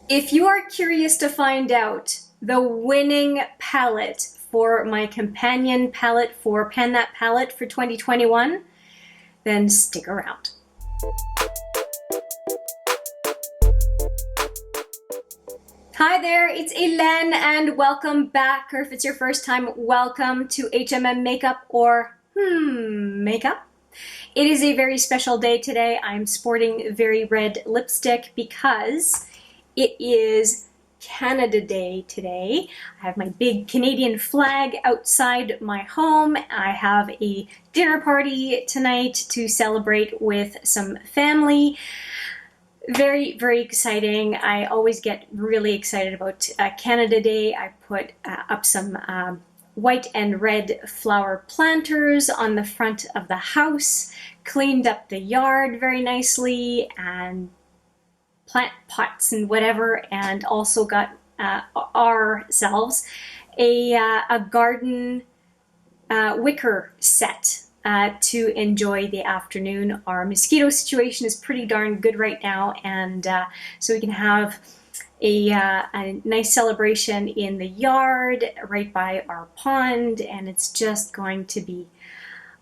If you are curious to find out the winning palette for my companion palette for Pan That Palette for 2021, then stick around. Hi there, it's Hélène and welcome back, or if it's your first time, welcome to HMM Makeup or Makeup. It is a very special day today. I'm sporting very red lipstick because it is Canada Day today. I have my big Canadian flag outside my home. I have a dinner party tonight to celebrate with some family. Very, very exciting. I always get really excited about Canada Day. I put up some white and red flower planters on the front of the house, cleaned up the yard very nicely, and plant pots and whatever, and also got ourselves a garden wicker set to enjoy the afternoon. Our mosquito situation is pretty darn good right now, and so we can have a nice celebration in the yard right by our pond, and it's just going to be,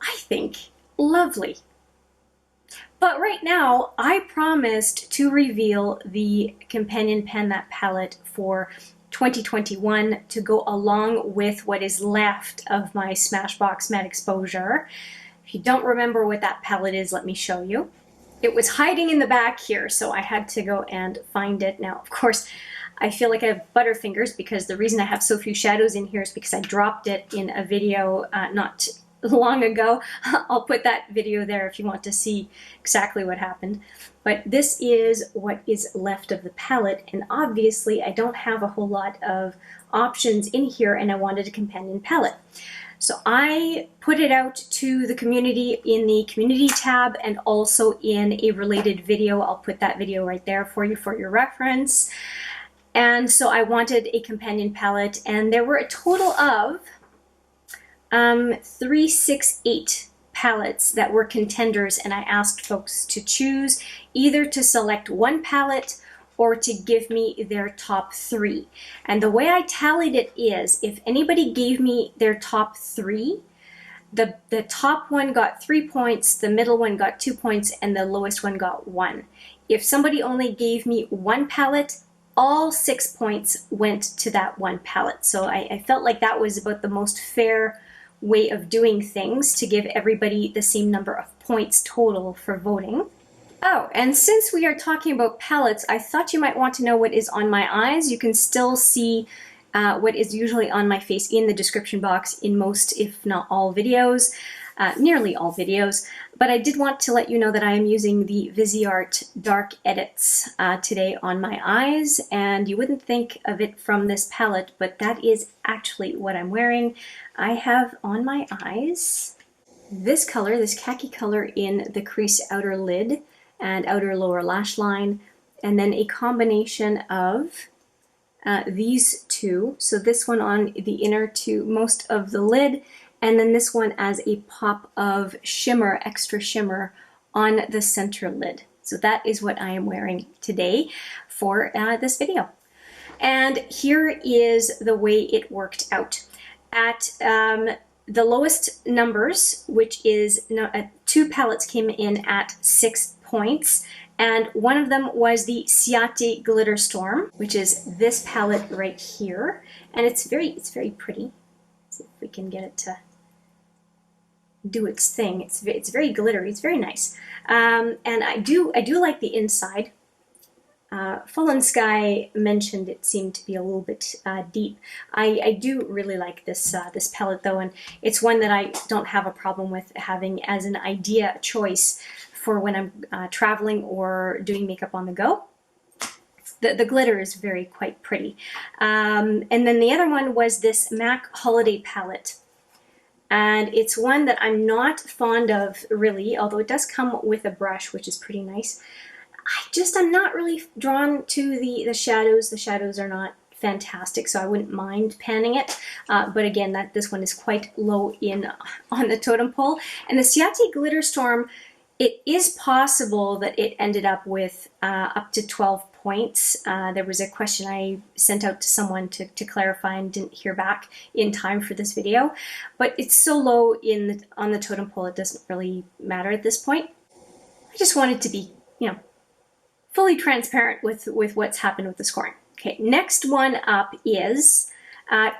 I think, lovely. But right now, I promised to reveal the companion Pan That palette for 2021 to go along with what is left of my Smashbox Matte Exposure. If you don't remember what that palette is, let me show you. It was hiding in the back here, so I had to go and find it. Now, of course, I feel like I have butterfingers because the reason I have so few shadows in here is because I dropped it in a video not long ago. I'll put that video there if you want to see exactly what happened. But this is what is left of the palette, and obviously I don't have a whole lot of options in here, and I wanted a companion palette. So I put it out to the community in the community tab and also in a related video. I'll put that video right there for you for your reference. And so I wanted a companion palette, and there were a total of 368 palettes that were contenders, and I asked folks to choose either to select one palette or to give me their top 3. And the way I tallied it is, if anybody gave me their top 3, the top one got 3 points, the middle one got 2 points, and the lowest one got 1. If somebody only gave me one palette, all 6 points went to that one palette. So I felt like that was about the most fair way of doing things, to give everybody the same number of points total for voting. Oh, and since we are talking about palettes, I thought you might want to know what is on my eyes. You can still see what is usually on my face in the description box in most, if not all videos, nearly all videos. But I did want to let you know that I am using the Viseart Dark Edits today on my eyes, and you wouldn't think of it from this palette, but that is actually what I'm wearing. I have on my eyes this color, this khaki color in the crease outer lid and outer lower lash line, and then a combination of these two. So this one on the inner to most of the lid, and then this one as a pop of shimmer, extra shimmer on the center lid. So that is what I am wearing today for this video. And here is the way it worked out. At the lowest numbers, which is 2 palettes came in at 6 points, and one of them was the Ciaté Glitter Storm, which is this palette right here, and it's very pretty. Let's see if we can get it to do its thing. It's very glittery. It's very nice, and I do like the inside. Fallen Sky mentioned it seemed to be a little bit deep. I do really like this this palette though, and it's one that I don't have a problem with having as an idea choice for when I'm traveling or doing makeup on the go. The glitter is quite pretty. And then the other one was this MAC Holiday palette. And it's one that I'm not fond of really, although it does come with a brush, which is pretty nice. I'm not really drawn to the shadows. The shadows are not fantastic, so I wouldn't mind panning it. But again, this one is quite low on the totem pole. And the Ciaté Glitter Storm, it is possible that it ended up with up to 12 points. There was a question I sent out to someone to clarify and didn't hear back in time for this video, but it's so low on the totem pole it doesn't really matter at this point. I just wanted to be, fully transparent with what's happened with the scoring. Okay, next one up is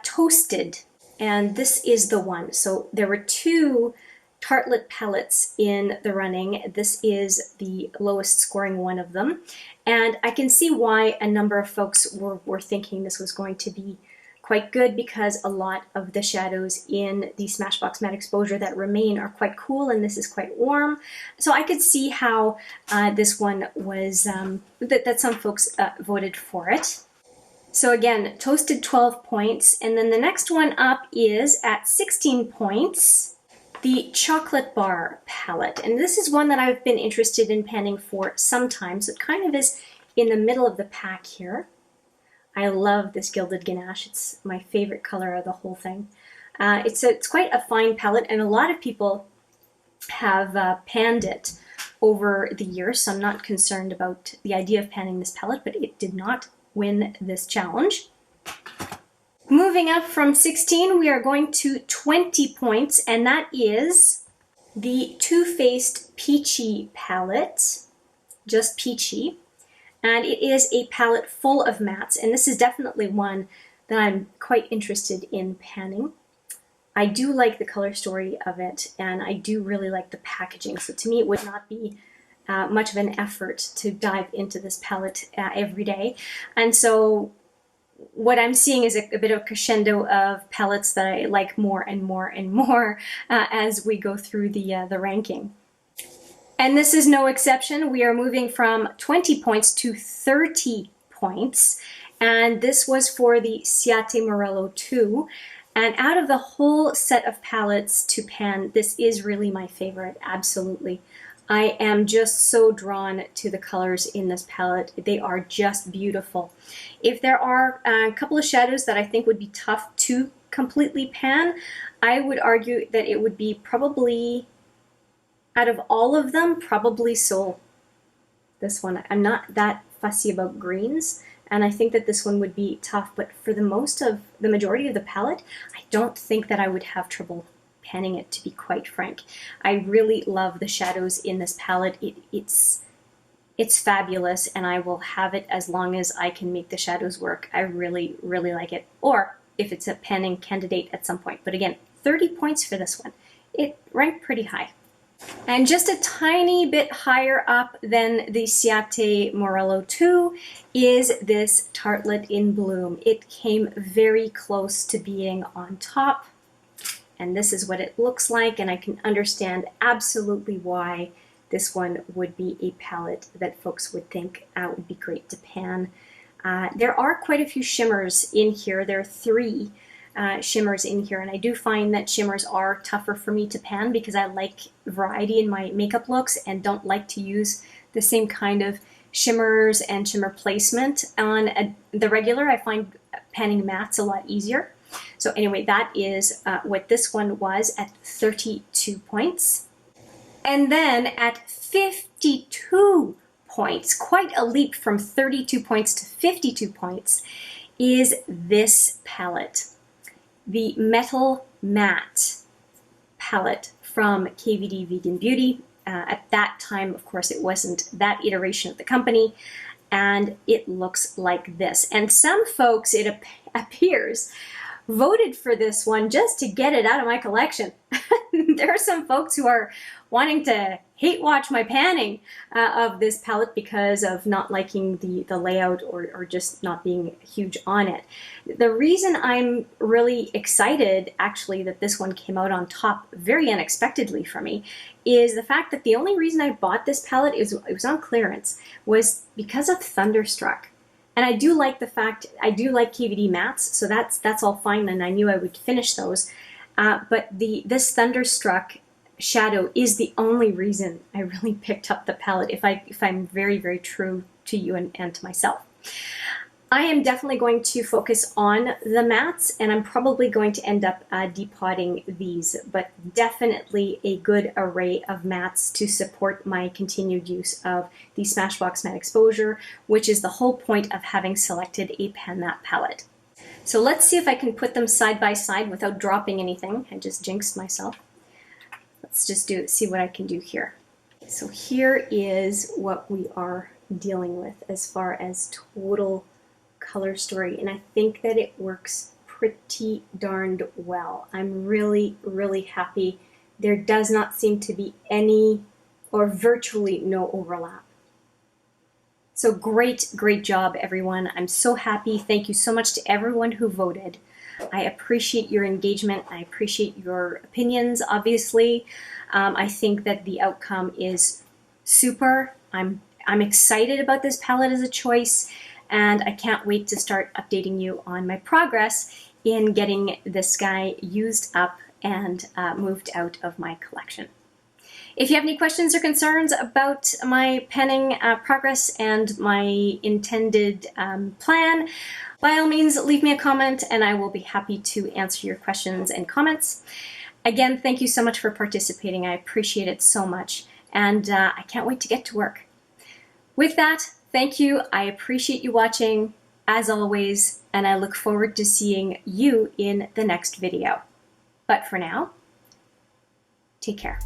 Toasted, and this is the one. So there were two Tartelette palettes in the running. This is the lowest scoring one of them, and I can see why a number of folks were thinking this was going to be quite good, because a lot of the shadows in the Smashbox Matte Exposure that remain are quite cool, and this is quite warm. So I could see how this one was, that some folks voted for it. So again, Toasted 12 points, and then the next one up is at 16 points, the Chocolate Bar palette. And this is one that I've been interested in panning for some time, so it kind of is in the middle of the pack here. I love this Gilded Ganache. It's my favorite color of the whole thing. It's quite a fine palette, and a lot of people have panned it over the years, so I'm not concerned about the idea of panning this palette, but it did not win this challenge. Moving up from 16, we are going to 20 points, and that is the Too Faced Peachy palette, just Peachy. And it is a palette full of mattes, and this is definitely one that I'm quite interested in panning. I do like the color story of it, and I do really like the packaging, so to me it would not be much of an effort to dive into this palette every day. And so what I'm seeing is a bit of a crescendo of palettes that I like more and more and more as we go through the ranking. And this is no exception. We are moving from 20 points to 30 points. And this was for the Ciaté Morello II. And out of the whole set of palettes to pan, this is really my favorite, absolutely. I am just so drawn to the colors in this palette. They are just beautiful. If there are a couple of shadows that I think would be tough to completely pan, I would argue that it would be probably, out of all of them, probably Soul. This one, I'm not that fussy about greens, and I think that this one would be tough, but for the majority of the palette, I don't think that I would have trouble panning it, to be quite frank. I really love the shadows in this palette. It's fabulous, and I will have it as long as I can make the shadows work. I really, really like it. Or if it's a panning candidate at some point. But again, 30 points for this one. It ranked pretty high. And just a tiny bit higher up than the Ciaté Morello II is this Tartelette In Bloom. It came very close to being on top, and this is what it looks like, and I can understand absolutely why this one would be a palette that folks would think would be great to pan. There are quite a few shimmers in here. There are 3 shimmers in here, and I do find that shimmers are tougher for me to pan because I like variety in my makeup looks and don't like to use the same kind of shimmers and shimmer placement on the regular. I find panning mattes a lot easier. So anyway, that is what this one was at 32 points. And then at 52 points, quite a leap from 32 points to 52 points, is this palette. The Metal Matte palette from KVD Vegan Beauty. At that time, of course, it wasn't that iteration of the company, and it looks like this. And some folks, it appears, voted for this one just to get it out of my collection. There are some folks who are wanting to hate watch my panning of this palette because of not liking the layout or just not being huge on it. The reason I'm really excited actually that this one came out on top very unexpectedly for me is the fact that the only reason I bought this palette it was on clearance was because of Thunderstruck. And I do like the fact, I do like KVD mattes, so that's all fine, and I knew I would finish those. But this Thunderstruck shadow is the only reason I really picked up the palette, if I'm very, very true to you and to myself. I am definitely going to focus on the mattes, and I'm probably going to end up depotting these, but definitely a good array of mattes to support my continued use of the Smashbox Matte Exposure, which is the whole point of having selected a pan matte palette. So let's see if I can put them side by side without dropping anything. I just jinxed myself. Let's just see what I can do here. So here is what we are dealing with as far as total color story, and I think that it works pretty darned well. I'm really, really happy. There does not seem to be any or virtually no overlap. So great job, everyone. I'm so happy. Thank you so much to everyone who voted. I appreciate your engagement. I appreciate your opinions, obviously. I think that the outcome is super. I'm excited about this palette as a choice, and I can't wait to start updating you on my progress in getting this guy used up and moved out of my collection. If you have any questions or concerns about my penning progress and my intended plan, by all means leave me a comment and I will be happy to answer your questions and comments. Again, thank you so much for participating. I appreciate it so much, and I can't wait to get to work. With that, thank you. I appreciate you watching, as always, and I look forward to seeing you in the next video. But for now, take care.